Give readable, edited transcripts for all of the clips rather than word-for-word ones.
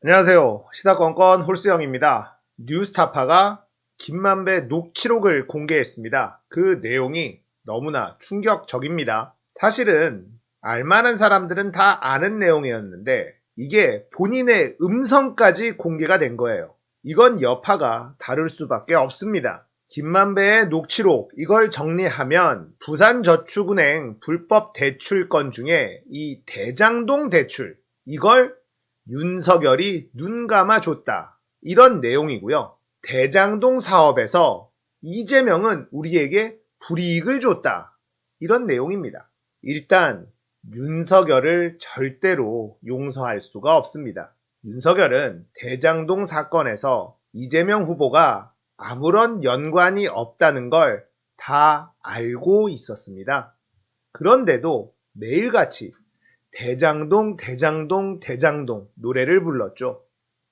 안녕하세요. 시사건건 홀수영입니다. 뉴스타파가 김만배 녹취록을 공개했습니다. 그 내용이 너무나 충격적입니다. 사실은 알만한 사람들은 다 아는 내용이었는데 이게 본인의 음성까지 공개가 된 거예요. 이건 여파가 다를 수밖에 없습니다. 김만배의 녹취록, 이걸 정리하면 부산저축은행 불법 대출건 중에 이 대장동 대출, 이걸 윤석열이 눈 감아줬다. 이런 내용이고요. 대장동 사업에서 이재명은 우리에게 불이익을 줬다. 이런 내용입니다. 일단 윤석열을 절대로 용서할 수가 없습니다. 윤석열은 대장동 사건에서 이재명 후보가 아무런 연관이 없다는 걸 다 알고 있었습니다. 그런데도 매일같이 대장동 노래를 불렀죠.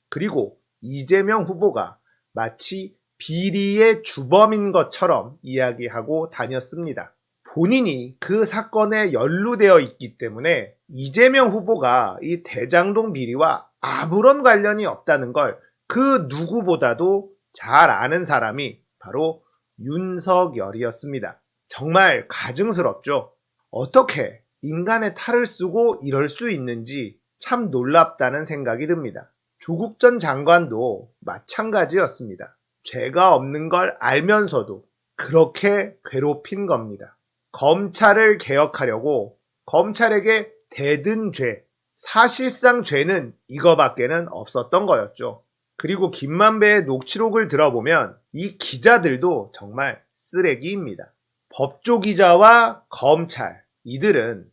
그리고 이재명 후보가 마치 비리의 주범인 것처럼 이야기하고 다녔습니다. 본인이 그 사건에 연루되어 있기 때문에 이재명 후보가 이 대장동 비리와 아무런 관련이 없다는 걸 그 누구보다도 잘 아는 사람이 바로 윤석열이었습니다. 정말 가증스럽죠. 어떻게 인간의 탈을 쓰고 이럴 수 있는지 참 놀랍다는 생각이 듭니다. 조국 전 장관도 마찬가지였습니다. 죄가 없는 걸 알면서도 그렇게 괴롭힌 겁니다. 검찰을 개혁하려고 검찰에게 대든 죄, 사실상 죄는 이거밖에는 없었던 거였죠. 그리고 김만배의 녹취록을 들어보면 이 기자들도 정말 쓰레기입니다. 법조기자와 검찰, 이들은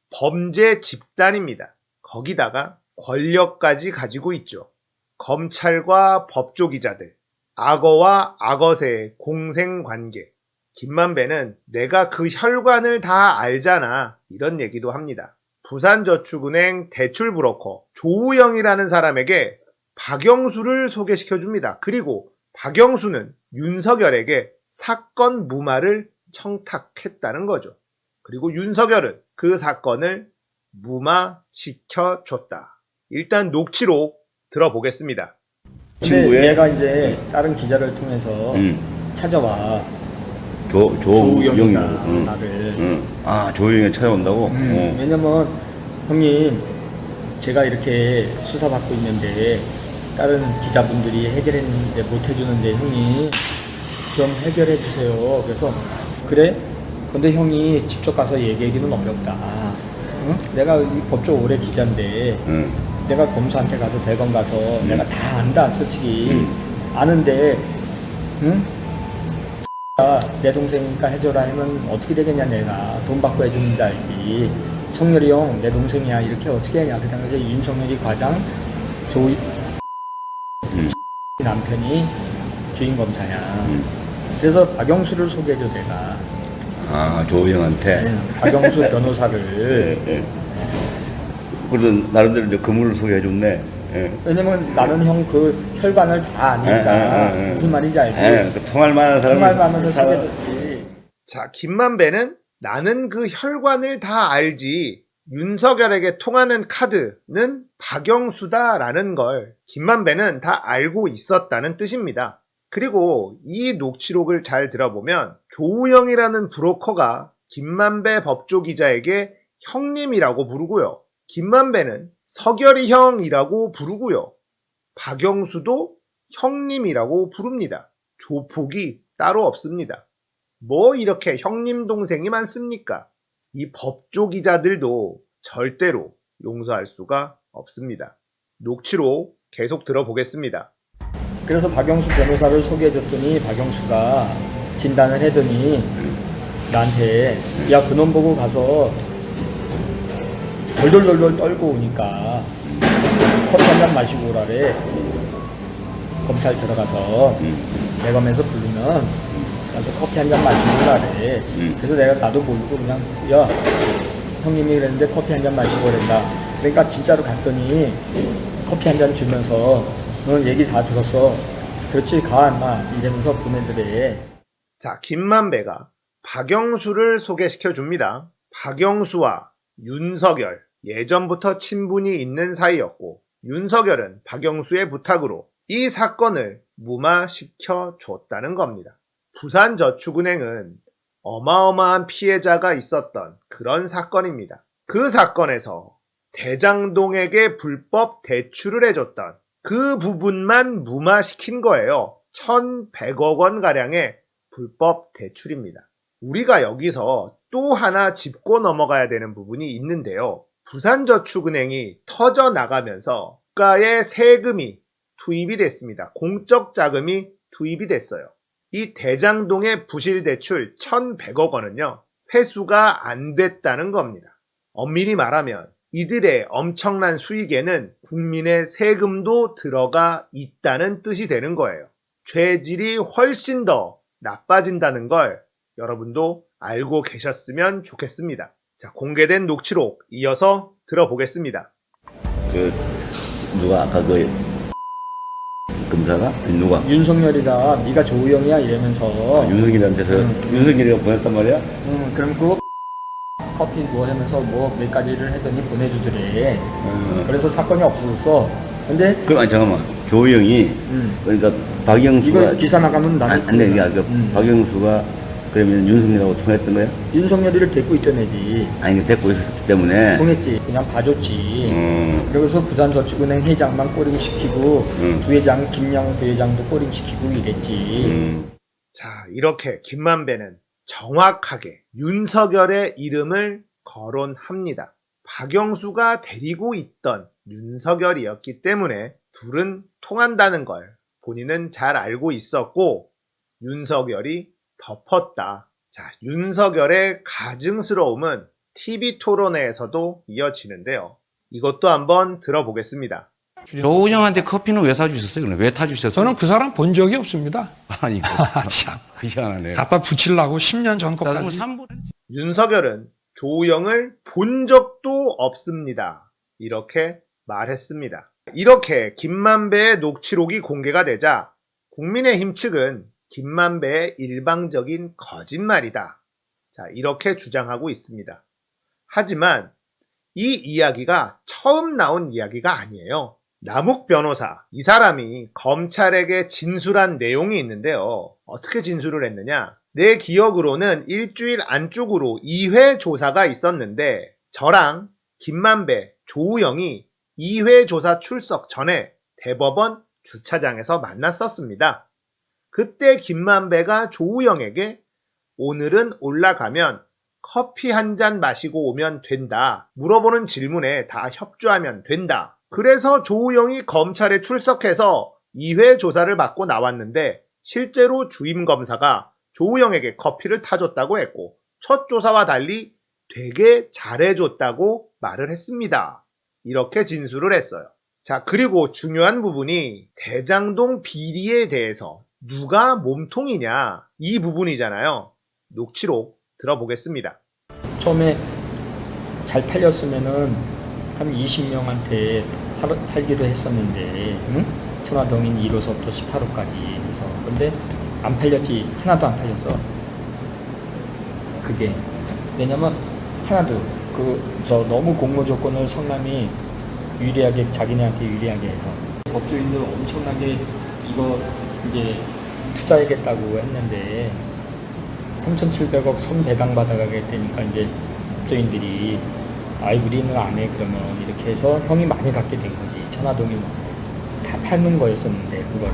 범죄 집단입니다. 거기다가 권력까지 가지고 있죠. 검찰과 법조기자들, 악어와 악어새의 공생관계. 김만배는 내가 그 혈관을 다 알잖아, 이런 얘기도 합니다. 부산저축은행 대출 브로커 조우영이라는 사람에게 박영수를 소개시켜줍니다. 그리고 박영수는 윤석열에게 사건 무마를 청탁했다는 거죠. 그리고 윤석열은 그 사건을 무마시켜줬다. 일단 녹취록 들어보겠습니다. 근데 내가 이제 다른 기자를 통해서 찾아와. 조우영이가 나를. 아, 조우영이 찾아온다고? 왜냐면 형님, 제가 이렇게 수사받고 있는데 다른 기자분들이 해결했는데 못 해주는데 형님 좀 해결해 주세요. 그래서 그래? 근데 형이 직접 가서 얘기하기는 어렵다. 응? 내가 이 법조 오래 기자인데 내가 검사한테 가서 대검 가서 내가 다 안다 솔직히 아는데 응? 내 동생이니까 해줘라 하면 어떻게 되겠냐. 내가 돈 받고 해주는 줄 알지. 성렬이 형 내 동생이야 이렇게 어떻게 하냐. 그 당시에 윤석열이 과장 남편이 주임검사냐. 그래서 박영수를 소개해줘 내가. 아, 조우영한테? 박영수 변호사를. 그래도 나름대로 이제 그물을 소개해줬네. 왜냐면 나는 형 그 혈관을 다 아니까. 무슨 말인지 알지? 통할 만한 사람. 통할 만한 사람을 소개해줬지. 자, 김만배는 나는 그 혈관을 다 알지, 윤석열에게 통하는 카드는 박영수다라는 걸 김만배는 다 알고 있었다는 뜻입니다. 그리고 이 녹취록을 잘 들어보면 조우영이라는 브로커가 김만배 법조기자에게 형님이라고 부르고요. 김만배는 서결이 형이라고 부르고요. 박영수도 형님이라고 부릅니다. 조폭이 따로 없습니다. 뭐 이렇게 형님 동생이 많습니까? 이 법조기자들도 절대로 용서할 수가 없습니다. 녹취록 계속 들어보겠습니다. 그래서 박영수 변호사를 소개해줬더니 박영수가 진단을 해더니 나한테 야 그놈 보고 가서 덜덜덜덜 떨고 오니까 커피 한 잔 마시고 오라래. 검찰 들어가서 대검에서 부르면 가서 커피 한 잔 마시고 오라래. 그래서 내가 나도 모르고 그냥 야 형님이 그랬는데 커피 한 잔 마시고 오랜다. 그러니까 진짜로 갔더니 커피 한 잔 주면서 너는 얘기 다 들었어. 그렇지 가 인마 이러면서 보내더래. 자, 김만배가 박영수를 소개시켜 줍니다. 박영수와 윤석열, 예전부터 친분이 있는 사이였고 윤석열은 박영수의 부탁으로 이 사건을 무마시켜 줬다는 겁니다. 부산저축은행은 어마어마한 피해자가 있었던 그런 사건입니다. 그 사건에서 대장동에게 불법 대출을 해줬던 그 부분만 무마시킨 거예요. 1,100억 원 가량의 불법 대출입니다. 우리가 여기서 또 하나 짚고 넘어가야 되는 부분이 있는데요. 부산저축은행이 터져 나가면서 국가의 세금이 투입이 됐습니다. 공적 자금이 투입이 됐어요. 이 대장동의 부실대출 1,100억 원은요, 회수가 안 됐다는 겁니다. 엄밀히 말하면 이들의 엄청난 수익에는 국민의 세금도 들어가 있다는 뜻이 되는 거예요. 죄질이 훨씬 더 나빠진다는 걸 여러분도 알고 계셨으면 좋겠습니다. 자, 공개된 녹취록 이어서 들어보겠습니다. 누가 아까 검사가? 누가? 윤석열이가 네가 조우영이야 이러면서 윤석열한테서 윤석열이가 보냈단 말이야? 그럼 그 커피 뭐 하면서 뭐 몇 가지를 했더니 보내주더래. 그래서 사건이 없어졌어. 근데 그럼 아니 잠깐만. 조영이 그러니까 박영수가 이거 기사 나가면 나는 안 돼. 박영수가 그러면 윤석열하고 통했던 거야? 윤석열이를 데리고 있던 애지. 아니 데리고 있었기 때문에 통했지. 그냥 봐줬지. 그래서 부산저축은행 회장만 꼬링 시키고 부회장 김영 부회장도 꼬링 시키고 이랬지. 자, 이렇게 김만배는 정확하게 윤석열의 이름을 거론합니다. 박영수가 데리고 있던 윤석열이었기 때문에 둘은 통한다는 걸 본인은 잘 알고 있었고 윤석열이 덮었다. 자, 윤석열의 가증스러움은 TV 토론회에서도 이어지는데요. 이것도 한번 들어보겠습니다. 조은영한테 커피는 왜 사주셨어요? 그럼 왜 타주셨어요? 저는 그 사람 본 적이 없습니다. 아니, 참. 희한하네요. 갖다 붙이려고 10년 전 그럼 것까지. 3분. 윤석열은 조우영을 본 적도 없습니다. 이렇게 말했습니다. 이렇게 김만배의 녹취록이 공개가 되자 국민의힘 측은 김만배의 일방적인 거짓말이다. 자, 이렇게 주장하고 있습니다. 하지만 이 이야기가 처음 나온 이야기가 아니에요. 남욱 변호사, 이 사람이 검찰에게 진술한 내용이 있는데요. 어떻게 진술을 했느냐? 내 기억으로는 일주일 안쪽으로 2회 조사가 있었는데 저랑 김만배, 조우영이 2회 조사 출석 전에 대법원 주차장에서 만났었습니다. 그때 김만배가 조우영에게 오늘은 올라가면 커피 한 잔 마시고 오면 된다. 물어보는 질문에 다 협조하면 된다. 그래서 조우영이 검찰에 출석해서 2회 조사를 받고 나왔는데 실제로 주임검사가 조우영에게 커피를 타줬다고 했고 첫 조사와 달리 되게 잘해줬다고 말을 했습니다. 이렇게 진술을 했어요. 자, 그리고 중요한 부분이 대장동 비리에 대해서 누가 몸통이냐 이 부분이잖아요. 녹취록 들어보겠습니다. 처음에 잘 팔렸으면은 한 20명한테 팔기로 했었는데 천화동인 1호서부터 18호까지 해서 근데 안 팔렸지. 하나도 안 팔렸어. 그게 왜냐면 하나도 너무 공모 조건을 성남이 유리하게 자기네한테 유리하게 해서 법조인들 엄청나게 이거 이제 투자하겠다고 했는데 3,700억 손 배당 받아가겠다니까 이제 법조인들이 아이 우리는 안 해 그러면 이렇게 해서 형이 많이 갖게 된 거지. 천화동이 다 파는 거였었는데 그걸.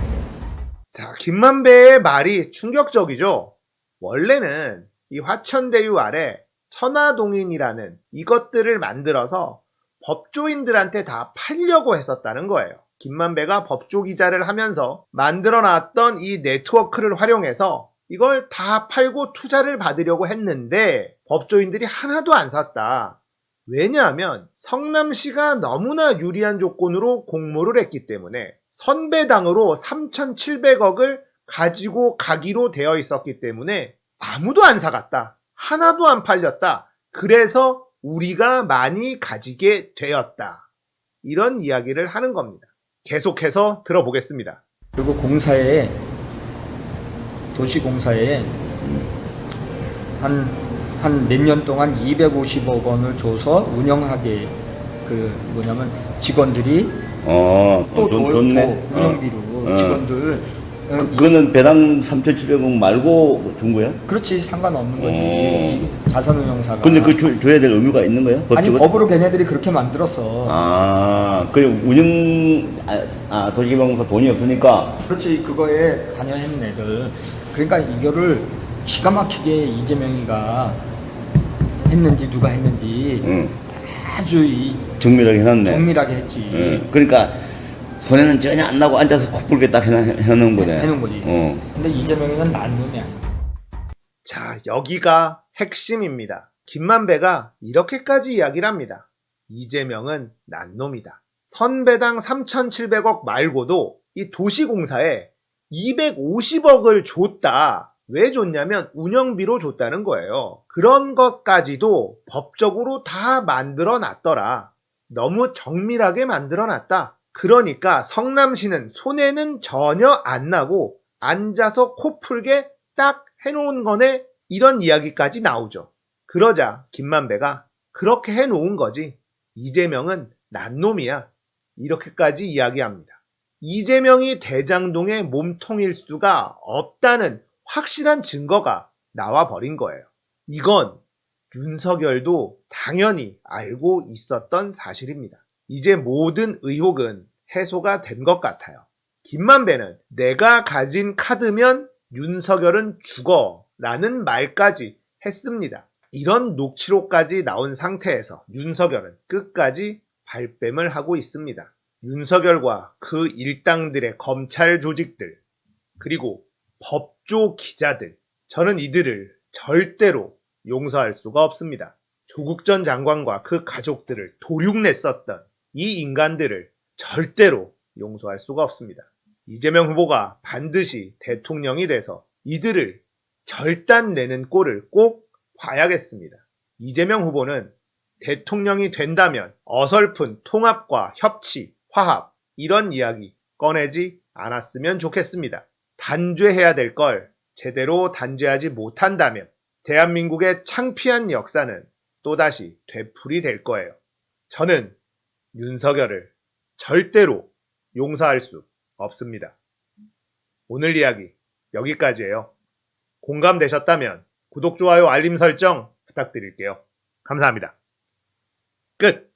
자, 김만배의 말이 충격적이죠. 원래는 이 화천대유 아래 천화동인이라는 이것들을 만들어서 법조인들한테 다 팔려고 했었다는 거예요. 김만배가 법조 기자를 하면서 만들어놨던 이 네트워크를 활용해서 이걸 다 팔고 투자를 받으려고 했는데 법조인들이 하나도 안 샀다. 왜냐하면 성남시가 너무나 유리한 조건으로 공모를 했기 때문에 선배당으로 3,700억을 가지고 가기로 되어 있었기 때문에 아무도 안 사갔다. 하나도 안 팔렸다. 그래서 우리가 많이 가지게 되었다. 이런 이야기를 하는 겁니다. 계속해서 들어보겠습니다. 그리고 도시공사에 한 몇 년 동안 250억 원을 줘서 운영하게 직원들이 또 좋네. 운영비로 직원들 그거는 배당 3,700원 말고 준 거야? 그렇지 상관없는 거지. 자산운용사가. 근데 그 줘야 될 의무가 있는 거야? 아니 법적으로? 법으로 걔네들이 그렇게 만들었어. 그 도시개발공사 돈이 없으니까. 그렇지 그거에 관여했는 애들. 그러니까 이거를 기가 막히게 이재명이가 했는지 누가 했는지 아주 정밀하게 해놨네. 정밀하게 했지. 그러니까 손해는 전혀 안 나고 앉아서 코뿔게 딱 해놓은 거네. 해놓은 거지. 근데 이재명이는 난 놈이 아니야. 자, 여기가 핵심입니다. 김만배가 이렇게까지 이야기를 합니다. 이재명은 난놈이다. 선배당 3,700억 말고도 이 도시공사에 250억을 줬다. 왜 줬냐면 운영비로 줬다는 거예요. 그런 것까지도 법적으로 다 만들어 놨더라. 너무 정밀하게 만들어 놨다. 그러니까 성남시는 손해는 전혀 안 나고 앉아서 코 풀게 딱 해놓은 거네. 이런 이야기까지 나오죠. 그러자 김만배가 그렇게 해놓은 거지. 이재명은 난놈이야. 이렇게까지 이야기합니다. 이재명이 대장동의 몸통일 수가 없다는 확실한 증거가 나와버린 거예요. 이건 윤석열도 당연히 알고 있었던 사실입니다. 이제 모든 의혹은 해소가 된 것 같아요. 김만배는 내가 가진 카드면 윤석열은 죽어 라는 말까지 했습니다. 이런 녹취록까지 나온 상태에서 윤석열은 끝까지 발뺌을 하고 있습니다. 윤석열과 그 일당들의 검찰 조직들, 그리고 법조 기자들, 저는 이들을 절대로 용서할 수가 없습니다. 조국 전 장관과 그 가족들을 도륙냈었던 이 인간들을 절대로 용서할 수가 없습니다. 이재명 후보가 반드시 대통령이 돼서 이들을 절단내는 꼴을 꼭 봐야겠습니다. 이재명 후보는 대통령이 된다면 어설픈 통합과 협치, 화합 이런 이야기 꺼내지 않았으면 좋겠습니다. 단죄해야 될 걸 제대로 단죄하지 못한다면 대한민국의 창피한 역사는 또다시 되풀이 될 거예요. 저는 윤석열을 절대로 용서할 수 없습니다. 오늘 이야기 여기까지예요. 공감되셨다면 구독, 좋아요, 알림 설정 부탁드릴게요. 감사합니다. 끝!